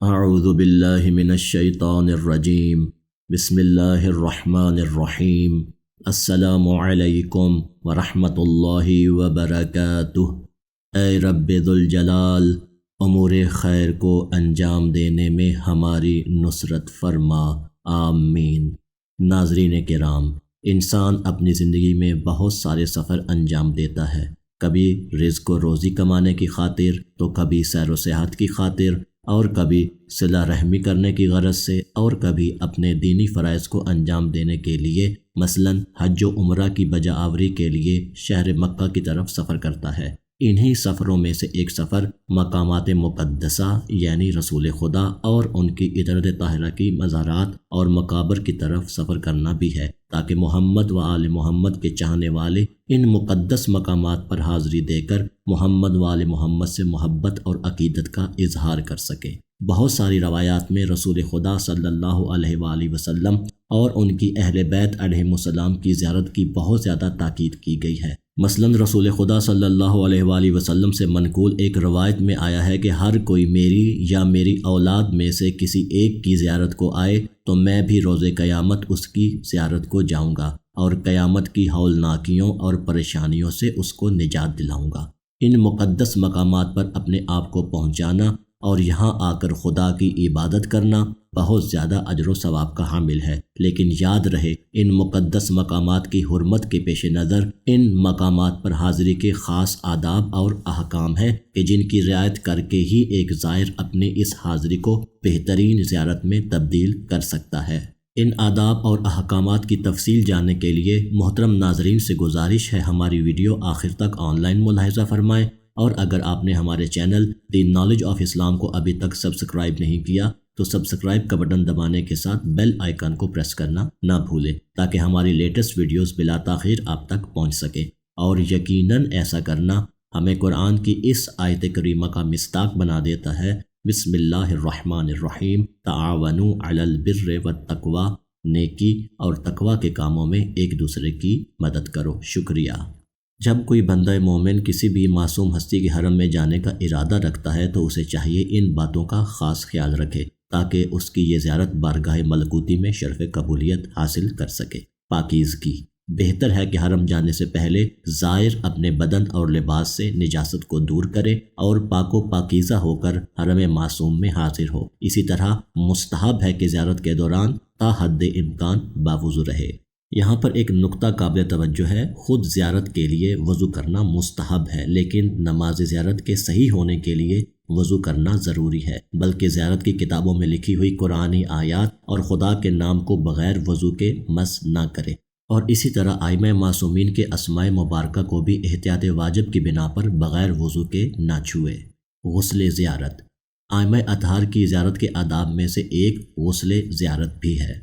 اعوذ باللہ من الشیطان الرجیم بسم اللہ الرحمن الرحیم السلام علیکم ورحمۃ اللہ وبرکاتہ۔ اے رب ذوالجلال، امور خیر کو انجام دینے میں ہماری نصرت فرما، آمین۔ ناظرین کرام، انسان اپنی زندگی میں بہت سارے سفر انجام دیتا ہے، کبھی رزق و روزی کمانے کی خاطر، تو کبھی سیر و سیاحت کی خاطر، اور کبھی صلہ رحمی کرنے کی غرض سے، اور کبھی اپنے دینی فرائض کو انجام دینے کے لیے، مثلا حج و عمرہ کی بجا آوری کے لیے شہر مکہ کی طرف سفر کرتا ہے۔ انہی سفروں میں سے ایک سفر مقامات مقدسہ یعنی رسول خدا اور ان کی عطرت طاہرہ کی مزارات اور مقابر کی طرف سفر کرنا بھی ہے، تاکہ محمد و آل محمد کے چاہنے والے ان مقدس مقامات پر حاضری دے کر محمد و آل محمد سے محبت اور عقیدت کا اظہار کر سکیں۔ بہت ساری روایات میں رسول خدا صلی اللہ علیہ وآلہ وسلم اور ان کی اہل بیت علیہم السلام کی زیارت کی بہت زیادہ تاکید کی گئی ہے۔ مثلا رسول خدا صلی اللہ علیہ وآلہ وسلم سے منقول ایک روایت میں آیا ہے کہ ہر کوئی میری یا میری اولاد میں سے کسی ایک کی زیارت کو آئے تو میں بھی روز قیامت اس کی زیارت کو جاؤں گا اور قیامت کی ہولناکیوں اور پریشانیوں سے اس کو نجات دلاؤں گا۔ ان مقدس مقامات پر اپنے آپ کو پہنچانا اور یہاں آ کر خدا کی عبادت کرنا بہت زیادہ اجر و ثواب کا حامل ہے، لیکن یاد رہے ان مقدس مقامات کی حرمت کے پیش نظر ان مقامات پر حاضری کے خاص آداب اور احکام ہیں کہ جن کی رعایت کر کے ہی ایک زائر اپنے اس حاضری کو بہترین زیارت میں تبدیل کر سکتا ہے۔ ان آداب اور احکامات کی تفصیل جاننے کے لیے محترم ناظرین سے گزارش ہے ہماری ویڈیو آخر تک آن لائن ملاحظہ فرمائیں، اور اگر آپ نے ہمارے چینل دی نالج آف اسلام کو ابھی تک سبسکرائب نہیں کیا تو سبسکرائب کا بٹن دبانے کے ساتھ بیل آئیکن کو پریس کرنا نہ بھولیں، تاکہ ہماری لیٹسٹ ویڈیوز بلا تاخیر آپ تک پہنچ سکیں۔ اور یقیناً ایسا کرنا ہمیں قرآن کی اس آیت کریمہ کا مصداق بنا دیتا ہے، بسم اللہ الرحمن الرحیم، تعاونوا علی البر والتقوی، نیکی اور تقوی کے کاموں میں ایک دوسرے کی مدد کرو۔ شکریہ۔ جب کوئی بندہ مومن کسی بھی معصوم ہستی کے حرم میں جانے کا ارادہ رکھتا ہے تو اسے چاہیے ان باتوں کا خاص خیال رکھے تاکہ اس کی یہ زیارت بارگاہ ملکوتی میں شرف قبولیت حاصل کر سکے۔ پاکیزگی۔ بہتر ہے کہ حرم جانے سے پہلے زائر اپنے بدن اور لباس سے نجاست کو دور کرے اور پاک و پاکیزہ ہو کر حرم معصوم میں حاضر ہو۔ اسی طرح مستحب ہے کہ زیارت کے دوران تا حد امکان باوضو رہے۔ یہاں پر ایک نقطہ قابل توجہ ہے، خود زیارت کے لیے وضو کرنا مستحب ہے، لیکن نماز زیارت کے صحیح ہونے کے لیے وضو کرنا ضروری ہے، بلکہ زیارت کی کتابوں میں لکھی ہوئی قرآنی آیات اور خدا کے نام کو بغیر وضو کے مس نہ کرے، اور اسی طرح ائمہ معصومین کے اسماء مبارکہ کو بھی احتیاط واجب کی بنا پر بغیر وضو کے نہ چھوئے۔ غسل زیارت۔ ائمہ اطہار کی زیارت کے آداب میں سے ایک غسل زیارت بھی ہے۔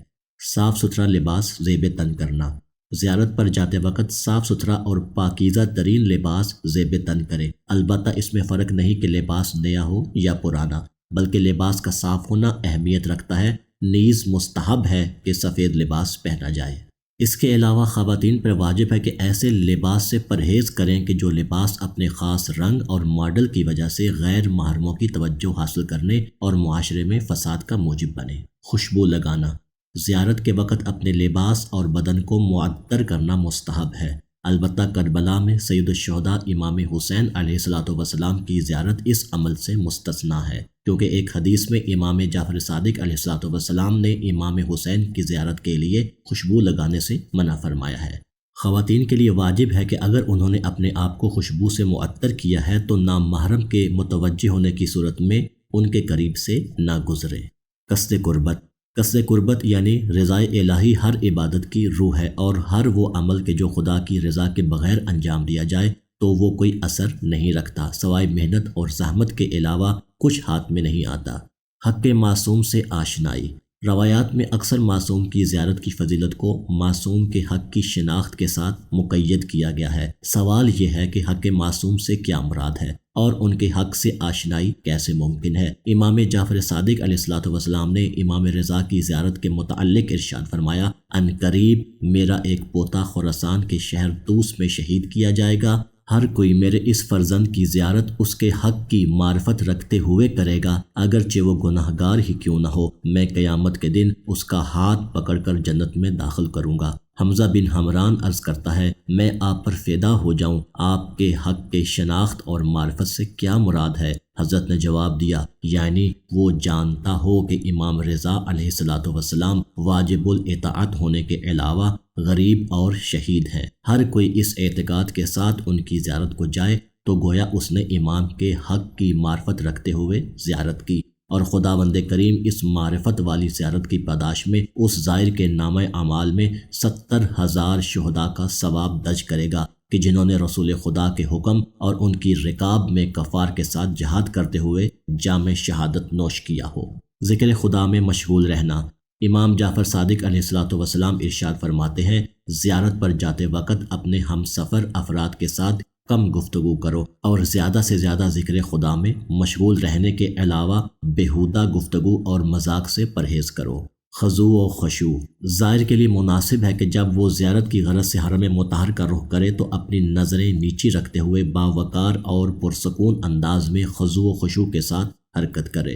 صاف ستھرا لباس زیب تن کرنا۔ زیارت پر جاتے وقت صاف ستھرا اور پاکیزہ ترین لباس زیب تن کرے، البتہ اس میں فرق نہیں کہ لباس نیا ہو یا پرانا، بلکہ لباس کا صاف ہونا اہمیت رکھتا ہے۔ نیز مستحب ہے کہ سفید لباس پہنا جائے۔ اس کے علاوہ خواتین پر واجب ہے کہ ایسے لباس سے پرہیز کریں کہ جو لباس اپنے خاص رنگ اور ماڈل کی وجہ سے غیر محرموں کی توجہ حاصل کرنے اور معاشرے میں فساد کا موجب بنے۔ خوشبو لگانا۔ زیارت کے وقت اپنے لباس اور بدن کو معطر کرنا مستحب ہے، البتہ کربلا میں سید الشہداء امام حسین علیہ السلام کی زیارت اس عمل سے مستثنیٰ ہے، کیونکہ ایک حدیث میں امام جعفر صادق علیہ السلام نے امام حسین کی زیارت کے لیے خوشبو لگانے سے منع فرمایا ہے۔ خواتین کے لیے واجب ہے کہ اگر انہوں نے اپنے آپ کو خوشبو سے معطر کیا ہے تو نامحرم کے متوجہ ہونے کی صورت میں ان کے قریب سے نہ گزرے۔ قصد قربت۔ قصد قربت یعنی رضائے الہی ہر عبادت کی روح ہے، اور ہر وہ عمل کہ جو خدا کی رضا کے بغیر انجام دیا جائے تو وہ کوئی اثر نہیں رکھتا، سوائے محنت اور زحمت کے علاوہ کچھ ہاتھ میں نہیں آتا۔ حق معصوم سے آشنائی۔ روایات میں اکثر معصوم کی زیارت کی فضیلت کو معصوم کے حق کی شناخت کے ساتھ مقید کیا گیا ہے۔ سوال یہ ہے کہ حق معصوم سے کیا مراد ہے اور ان کے حق سے آشنائی کیسے ممکن ہے؟ امام جعفر صادق علیہ السلام نے امام رضا کی زیارت کے متعلق ارشاد فرمایا، ان قریب میرا ایک پوتا خراسان کے شہر طوس میں شہید کیا جائے گا، ہر کوئی میرے اس فرزند کی زیارت اس کے حق کی معرفت رکھتے ہوئے کرے گا، اگرچہ وہ گناہگار ہی کیوں نہ ہو، میں قیامت کے دن اس کا ہاتھ پکڑ کر جنت میں داخل کروں گا۔ حمزہ بن حمران عرض کرتا ہے، میں آپ پر فدا ہو جاؤں، آپ کے حق کے شناخت اور معرفت سے کیا مراد ہے؟ حضرت نے جواب دیا، یعنی وہ جانتا ہو کہ امام رضا علیہ السلام واجب الاطاعت ہونے کے علاوہ غریب اور شہید ہیں۔ ہر کوئی اس اعتقاد کے ساتھ ان کی زیارت کو جائے تو گویا اس نے امام کے حق کی معرفت رکھتے ہوئے زیارت کی، اور خداوند کریم اس معرفت والی زیارت کی پاداش میں اس زائر کے نامہ اعمال میں 70,000 شہداء کا ثواب درج کرے گا کہ جنہوں نے رسول خدا کے حکم اور ان کی رکاب میں کفار کے ساتھ جہاد کرتے ہوئے جام شہادت نوش کیا ہو۔ ذکر خدا میں مشغول رہنا۔ امام جعفر صادق علیہ السلام ارشاد فرماتے ہیں، زیارت پر جاتے وقت اپنے ہم سفر افراد کے ساتھ کم گفتگو کرو اور زیادہ سے زیادہ ذکر خدا میں مشغول رہنے کے علاوہ بیہودہ گفتگو اور مذاق سے پرہیز کرو۔ خضوع و خشوع زائر کے لیے مناسب ہے کہ جب وہ زیارت کی غرض سے حرم مطہر کا رخ کرے تو اپنی نظریں نیچی رکھتے ہوئے باوقار اور پرسکون انداز میں خضوع و خشوع کے ساتھ حرکت کرے۔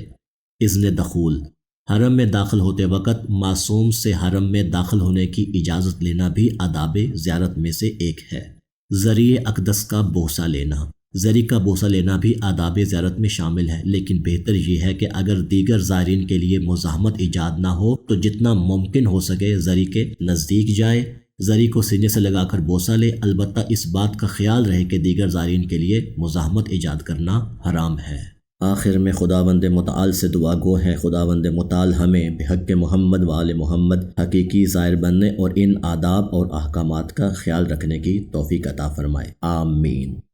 اذن دخول حرم میں داخل ہوتے وقت معصوم سے حرم میں داخل ہونے کی اجازت لینا بھی آداب زیارت میں سے ایک ہے۔ ذریع اقدس کا بوسہ لینا زری کا بوسہ لینا بھی آداب زیارت میں شامل ہے، لیکن بہتر یہ ہے کہ اگر دیگر زائرین کے لیے مزاحمت ایجاد نہ ہو تو جتنا ممکن ہو سکے زری کے نزدیک جائے، زری کو سینے سے لگا کر بوسہ لے، البتہ اس بات کا خیال رہے کہ دیگر زائرین کے لیے مزاحمت ایجاد کرنا حرام ہے۔ آخر میں خداوند متعال سے دعا گو ہے، خداوند متعال ہمیں بحق محمد و آل محمد حقیقی زائر بننے اور ان آداب اور احکامات کا خیال رکھنے کی توفیق عطا فرمائے، آمین۔